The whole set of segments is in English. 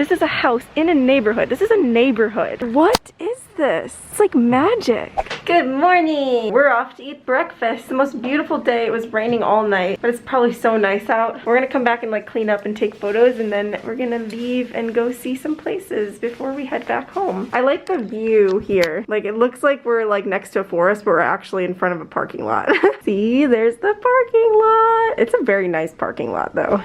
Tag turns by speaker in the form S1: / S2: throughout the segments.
S1: This is a house in a neighborhood. This is a neighborhood. What is this? It's like magic. Good morning. We're off to eat breakfast. The most beautiful day. It was raining all night, but it's probably so nice out. We're gonna come back and like clean up and take photos, and then we're gonna leave and go see some places before we head back home. I like the view here. Like it looks like we're like next to a forest, but we're actually in front of a parking lot. See, there's the parking lot. It's a very nice parking lot though.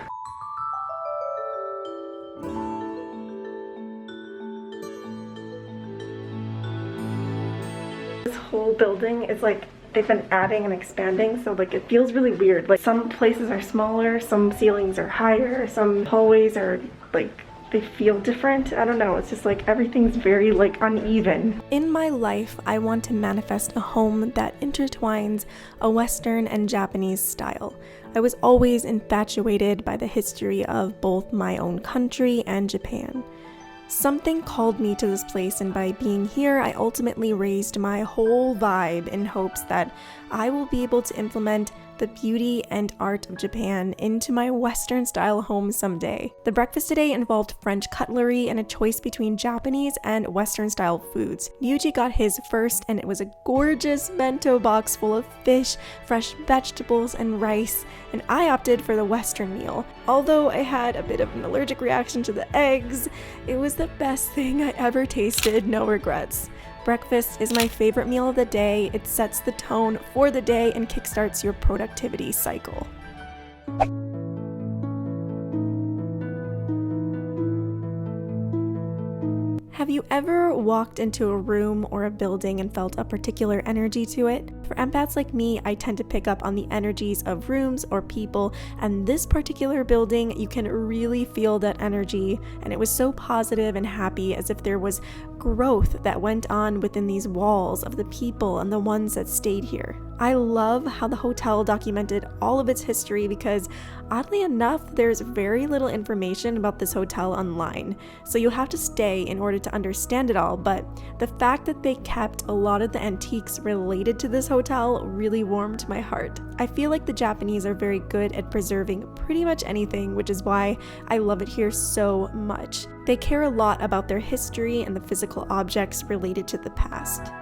S1: This whole building is like they've been adding and expanding, so like it feels really weird. Like some places are smaller, some ceilings are higher, some hallways are like they feel different. I don't know, it's just like everything's very like uneven.
S2: In my life, I want to manifest a home that intertwines a Western and Japanese style. I was always infatuated by the history of both my own country and Japan. Something called me to this place, and by being here, I ultimately raised my whole vibe in hopes that I will be able to implement the beauty and art of Japan into my Western-style home someday. The breakfast today involved French cutlery and a choice between Japanese and Western-style foods. Ryuji got his first, and it was a gorgeous bento box full of fish, fresh vegetables, and rice, and I opted for the Western meal. Although I had a bit of an allergic reaction to the eggs, it was the best thing I ever tasted, no regrets. Breakfast is my favorite meal of the day. It sets the tone for the day and kickstarts your productivity cycle. Have you ever walked into a room or a building and felt a particular energy to it? For empaths like me, I tend to pick up on the energies of rooms or people, and this particular building, you can really feel that energy, and it was so positive and happy, as if there was growth that went on within these walls of the people and the ones that stayed here. I love how the hotel documented all of its history because, oddly enough, there's very little information about this hotel online, so you'll have to stay in order to understand it all, but the fact that they kept a lot of the antiques related to this hotel really warmed my heart. I feel like the Japanese are very good at preserving pretty much anything, which is why I love it here so much. They care a lot about their history and the physical objects related to the past.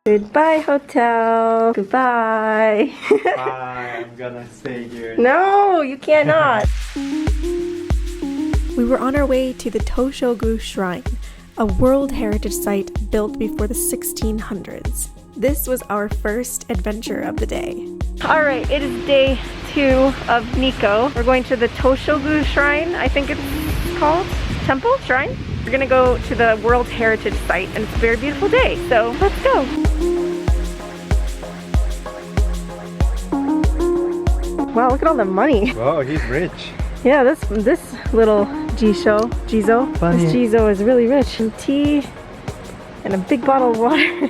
S1: Goodbye, hotel. Goodbye.
S3: Bye, I'm gonna stay here.
S1: No, you cannot.
S2: We were on our way to the Toshogu Shrine, a World Heritage Site built before the 1600s. This was our first adventure of the day.
S1: Alright, it is day 2 of Nikko. We're going to the Toshogu Shrine, I think it's called. Temple? Shrine? We're gonna go to the World Heritage Site, and it's a very beautiful day, so let's go. Wow, look at all the money.
S3: Wow, he's rich.
S1: Yeah, this little Jizo,
S3: Funny.
S1: this Jizo is really rich. Some tea and a big bottle of water.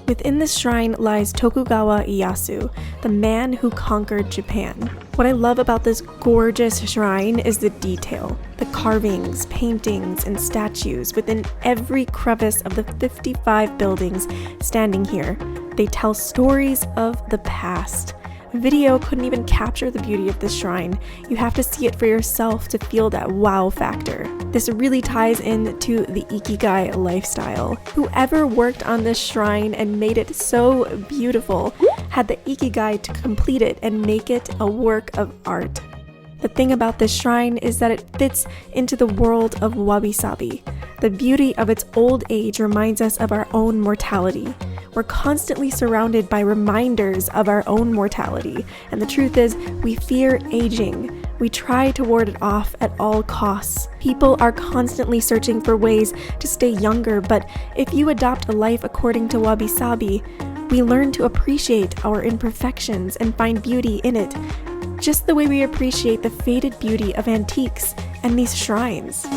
S2: Within this shrine lies Tokugawa Ieyasu, the man who conquered Japan. What I love about this gorgeous shrine is the detail. The carvings, paintings, and statues within every crevice of the 55 buildings standing here. They tell stories of the past. Video couldn't even capture the beauty of this shrine. You have to see it for yourself to feel that wow factor. This really ties into the Ikigai lifestyle. Whoever worked on this shrine and made it so beautiful had the Ikigai to complete it and make it a work of art. The thing about this shrine is that it fits into the world of wabi-sabi. The beauty of its old age reminds us of our own mortality. We're constantly surrounded by reminders of our own mortality, and the truth is, we fear aging. We try to ward it off at all costs. People are constantly searching for ways to stay younger, but if you adopt a life according to wabi-sabi, we learn to appreciate our imperfections and find beauty in it, just the way we appreciate the faded beauty of antiques and these shrines.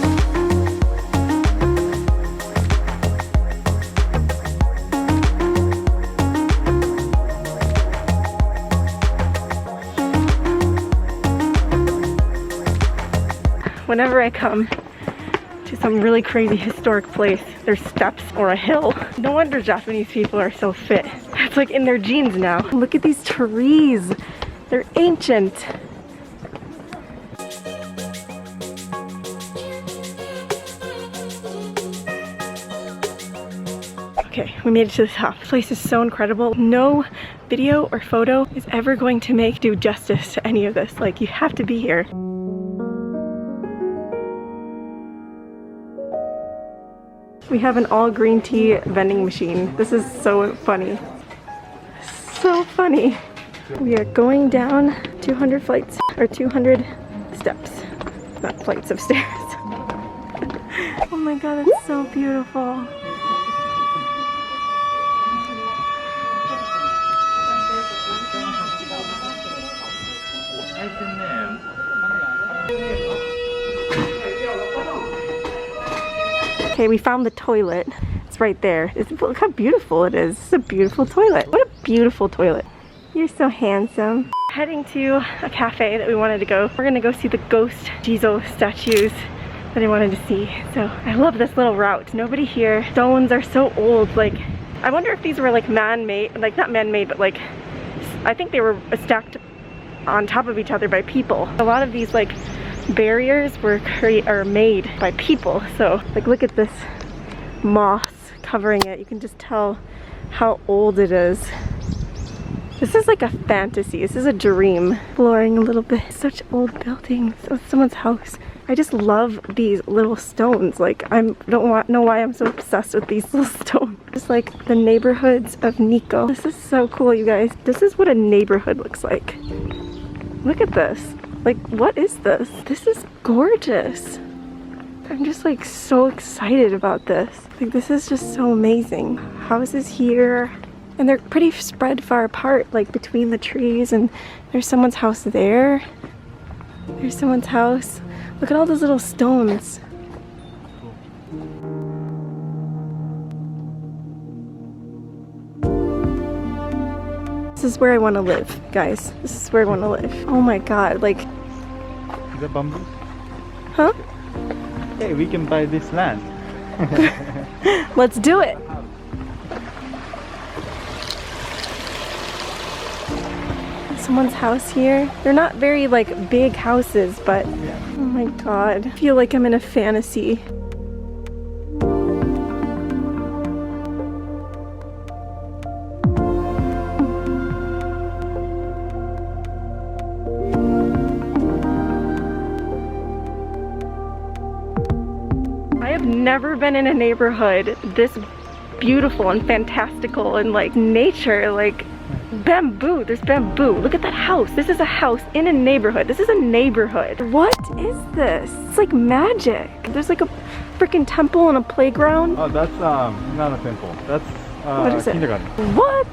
S1: whenever I come to some really crazy historic place, there's steps or a hill. No wonder Japanese people are so fit. It's like in their genes now. Look at these trees. They're ancient. Okay, we made it to the top. This place is so incredible. No video or photo is ever going to do justice to any of this. Like, you have to be here. We have an all green tea vending machine. This is so funny. So funny. We are going down 200 flights, or 200 steps. Not flights of stairs. Oh my god, it's so beautiful. Okay, we found the toilet. It's right there. Look how beautiful it is. It's a beautiful toilet. What a beautiful toilet. You're so handsome. Heading to a cafe that we wanted to go. We're gonna go see the ghost Jizo statues that I wanted to see. So I love this little route. Nobody here. Stones are so old. Like, I wonder if these were like man-made, like not man-made, but like, I think they were stacked on top of each other by people. A lot of these like barriers were made by people. So like, look at this moss covering it. You can just tell how old it is. This is like a fantasy. This is a dream. Exploring a little bit. Such old buildings. Oh, someone's house. I just love these little stones. Like, I don't know why I'm so obsessed with these little stones. Just like the neighborhoods of Nikko. This is so cool, you guys. This is what a neighborhood looks like. Look at this. Like, what is this? This is gorgeous. I'm just like so excited about this. Like, this is just so amazing. Houses here. And they're pretty spread far apart, like between the trees, and there's someone's house there. There's someone's house. Look at all those little stones. This is where I want to live, guys. This is where I want to live. Oh my god, like...
S3: Is that bamboo?
S1: Huh?
S3: Hey, we can buy this land.
S1: Let's do it! Someone's house here. They're not very like big houses, but oh my god, I feel like I'm in a fantasy. I have never been in a neighborhood this beautiful and fantastical and like nature, like bamboo. There's bamboo. Look at that house. This is a house in a neighborhood. This is a neighborhood. What is this? It's like magic. There's like a freaking temple and a playground.
S3: Oh, that's not a temple. That's
S1: what is it?
S3: kindergarten.
S1: What?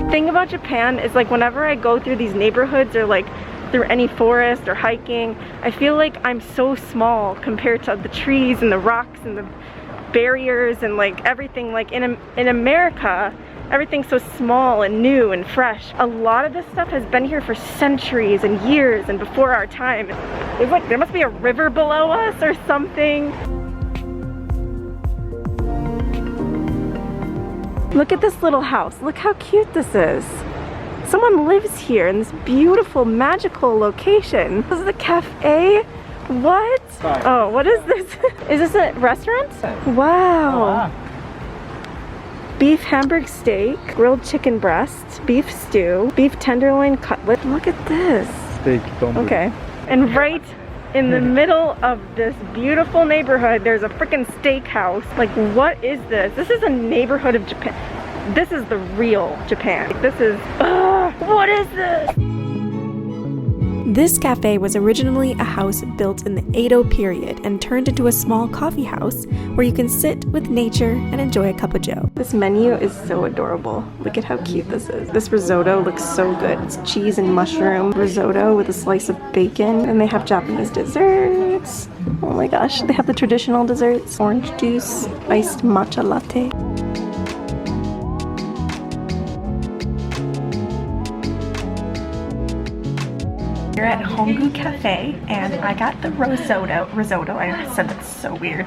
S1: Thing about Japan is like whenever I go through these neighborhoods or like through any forest or hiking, I feel like I'm so small compared to the trees and the rocks and the barriers and like everything. Like in America, everything's so small and new and fresh. A lot of this stuff has been here for centuries and years and before our time. It's like there must be a river below us or something. Look at this little house. Look how cute this is. Someone lives here in this beautiful magical location. This is a cafe. What?
S3: Sorry.
S1: Oh, what is this? Is this a restaurant? Wow. Beef hamburg steak, grilled chicken breast, beef stew, beef tenderloin cutlet. Look at this.
S3: Steak donburi.
S1: Okay. And right in the middle of this beautiful neighborhood, there's a freaking steakhouse. Like, what is this? This is a neighborhood of Japan. This is the real Japan. Like, this is, what is this?
S2: This cafe was originally a house built in the Edo period and turned into a small coffee house where you can sit with nature and enjoy a cup of joe.
S1: This menu is so adorable. Look at how cute this is. This risotto looks so good. It's cheese and mushroom risotto with a slice of bacon. And they have Japanese desserts. Oh my gosh, they have the traditional desserts. Orange juice, iced matcha latte.
S2: We're at Hongu Cafe and I got the risotto. I said that's so weird.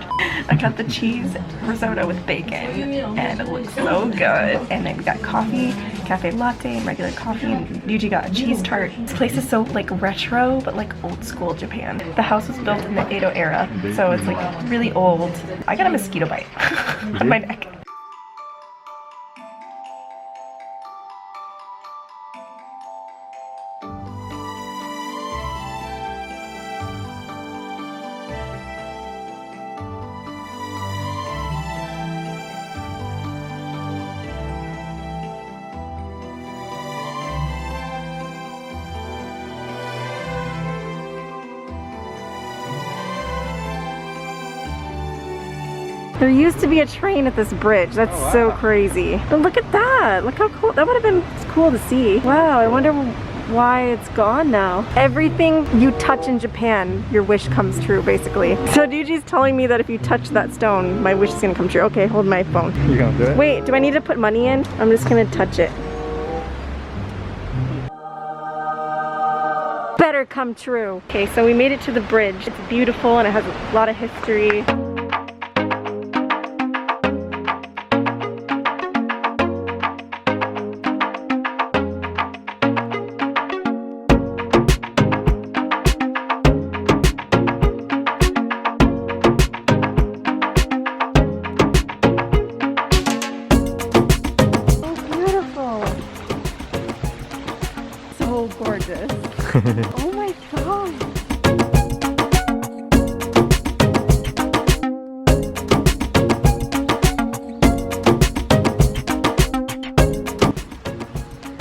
S2: I got the cheese risotto with bacon and it looks so good. And then we got coffee, cafe latte, and regular coffee, and Yuji got a cheese tart. This place is so like retro but like old school Japan. The house was built in the Edo era, so it's like really old. I got a mosquito bite on my neck.
S1: There used to be a train at this bridge. That's so crazy. But look at that. Look how cool. That would have been cool to see. Wow, I wonder why it's gone now. Everything you touch in Japan, your wish comes true, basically. So Yuji's telling me that if you touch that stone, my wish is gonna come true. Okay, hold my phone.
S3: You gonna do it?
S1: Wait, do I need to put money in? I'm just gonna touch it. Better come true. Okay, so we made it to the bridge. It's beautiful and it has a lot of history. Gorgeous. Oh my god.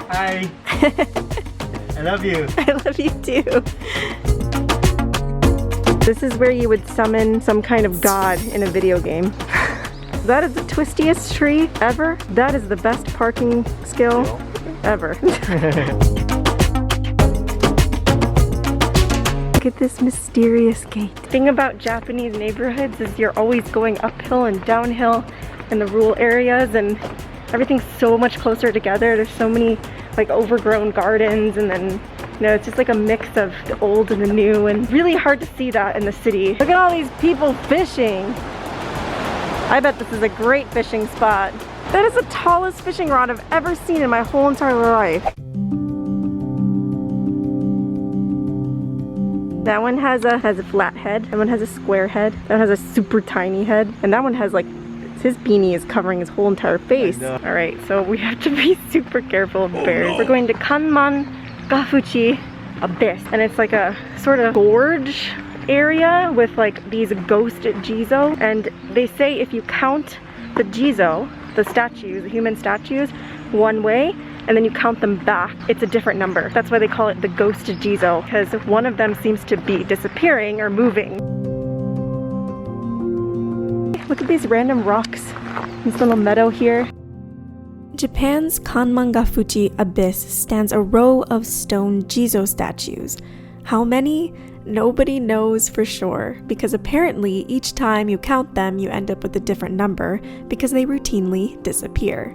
S3: Hi. I love you.
S1: I love you too. This is where you would summon some kind of god in a video game. That is the twistiest tree ever. That is the best parking skill ever. Look at this mysterious gate. The thing about Japanese neighborhoods is you're always going uphill and downhill in the rural areas, and everything's so much closer together. There's so many like overgrown gardens, and then you know, it's just like a mix of the old and the new, and really hard to see that in the city. Look at all these people fishing. I bet this is a great fishing spot. That is the tallest fishing rod I've ever seen in my whole entire life. That one has a flat head, that one has a square head, that one has a super tiny head, and that one has like, his beanie is covering his whole entire face. Alright, so we have to be super careful of bears. We're going to Kanman Gafuchi Abyss, and it's like a sort of gorge area with like these ghost Jizo, and they say if you count the Jizo, the statues, the human statues, one way, and then you count them back, it's a different number. That's why they call it the ghost Jizo, because one of them seems to be disappearing or moving. Look at these random rocks. This little meadow here.
S2: Japan's Kanmangafuchi Abyss stands a row of stone Jizo statues. How many? Nobody knows for sure, because apparently each time you count them you end up with a different number because they routinely disappear.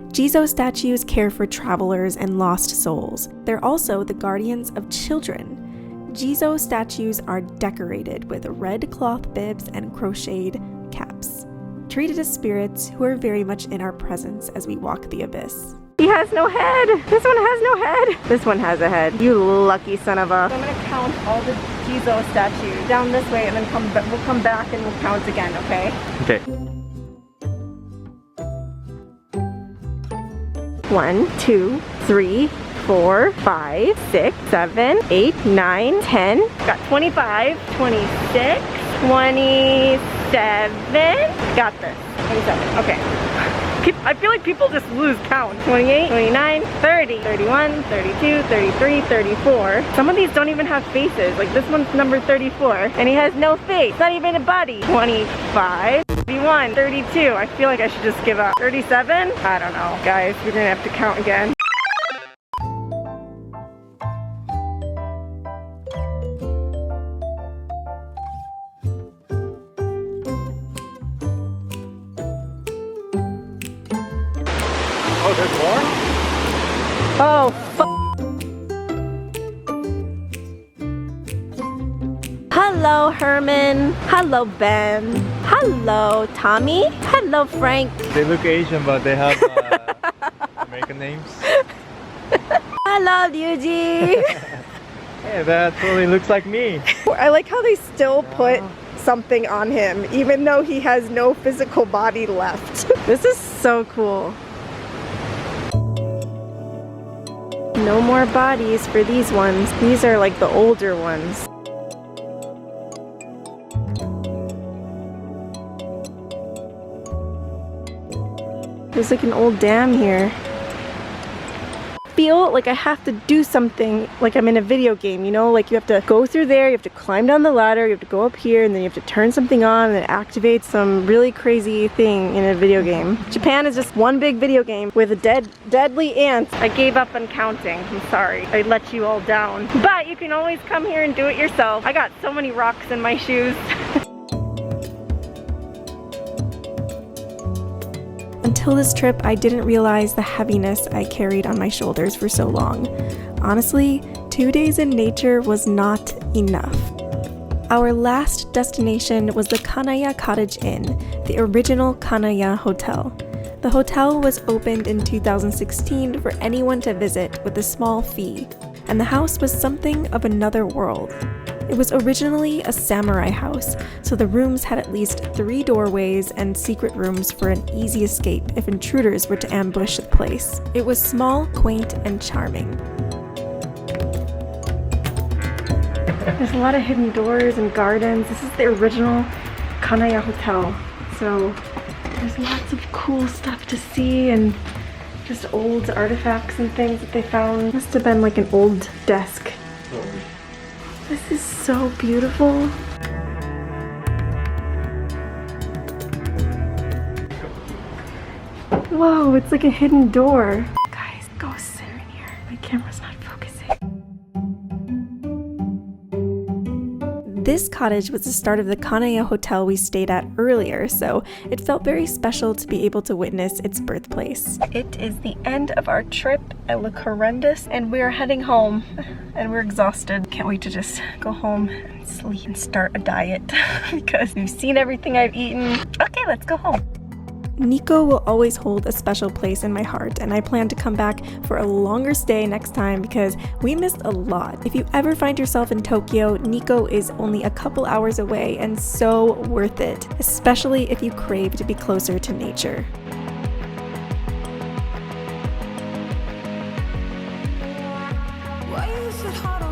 S2: Jizo statues care for travelers and lost souls. They're also the guardians of children. Jizo statues are decorated with red cloth bibs and crocheted caps, treated as spirits who are very much in our presence as we walk the abyss.
S1: He has no head! This one has no head! This one has a head. You lucky son of a... So I'm gonna count all the Jizo statues down this way, and then we'll come back and we'll count again, okay?
S3: Okay.
S1: 1, 2, 3, 4, 5, 6, 7, 8, 9, 10. Got 25, 26, 27. Got this. 27. Okay. I feel like people just lose count. 28, 29, 30, 31, 32, 33, 34. Some of these don't even have faces. Like this one's number 34 and he has no face, not even a body. 25, 31, 32. I feel like I should just give up. 37? I don't know. Guys, we're gonna have to count again.
S3: Oh, there's more?
S1: Oh, Hello, Herman. Hello, Ben. Hello, Tommy. Hello, Frank.
S3: They look Asian, but they have American names.
S1: Hello, Ryuji.
S3: Hey, that totally looks like me.
S2: I like how they still put something on him, even though he has no physical body left.
S1: This is so cool. No more bodies for these ones. These are like the older ones. There's like an old dam here. Feel like I have to do something like I'm in a video game, you know? Like you have to go through there, you have to climb down the ladder, you have to go up here, and then you have to turn something on and it activates some really crazy thing in a video game. Japan is just one big video game with deadly ants. I gave up on counting. I'm sorry. I let you all down. But you can always come here and do it yourself. I got so many rocks in my shoes.
S2: Until this trip, I didn't realize the heaviness I carried on my shoulders for so long. Honestly, 2 days in nature was not enough. Our last destination was the Kanaya Cottage Inn, the original Kanaya Hotel. The hotel was opened in 2016 for anyone to visit with a small fee, and the house was something of another world. It was originally a samurai house, so the rooms had at least 3 doorways and secret rooms for an easy escape if intruders were to ambush the place. It was small, quaint, and charming.
S1: There's a lot of hidden doors and gardens. This is the original Kanaya Hotel. So there's lots of cool stuff to see and just old artifacts and things that they found. Must have been like an old desk. This is so beautiful. Whoa, it's like a hidden door. Guys, ghosts are in here. My camera's not focusing.
S2: This cottage was the start of the Kanaya Hotel we stayed at earlier, so it felt very special to be able to witness its birthplace.
S1: It is the end of our trip. I look horrendous and we're heading home and we're exhausted. Can't wait to just go home and sleep and start a diet because we've seen everything I've eaten. Okay, let's go home.
S2: Nikko will always hold a special place in my heart, and I plan to come back for a longer stay next time because we missed a lot. If you ever find yourself in Tokyo, Nikko is only a couple hours away and so worth it, especially if you crave to be closer to nature.
S4: Why is it hard on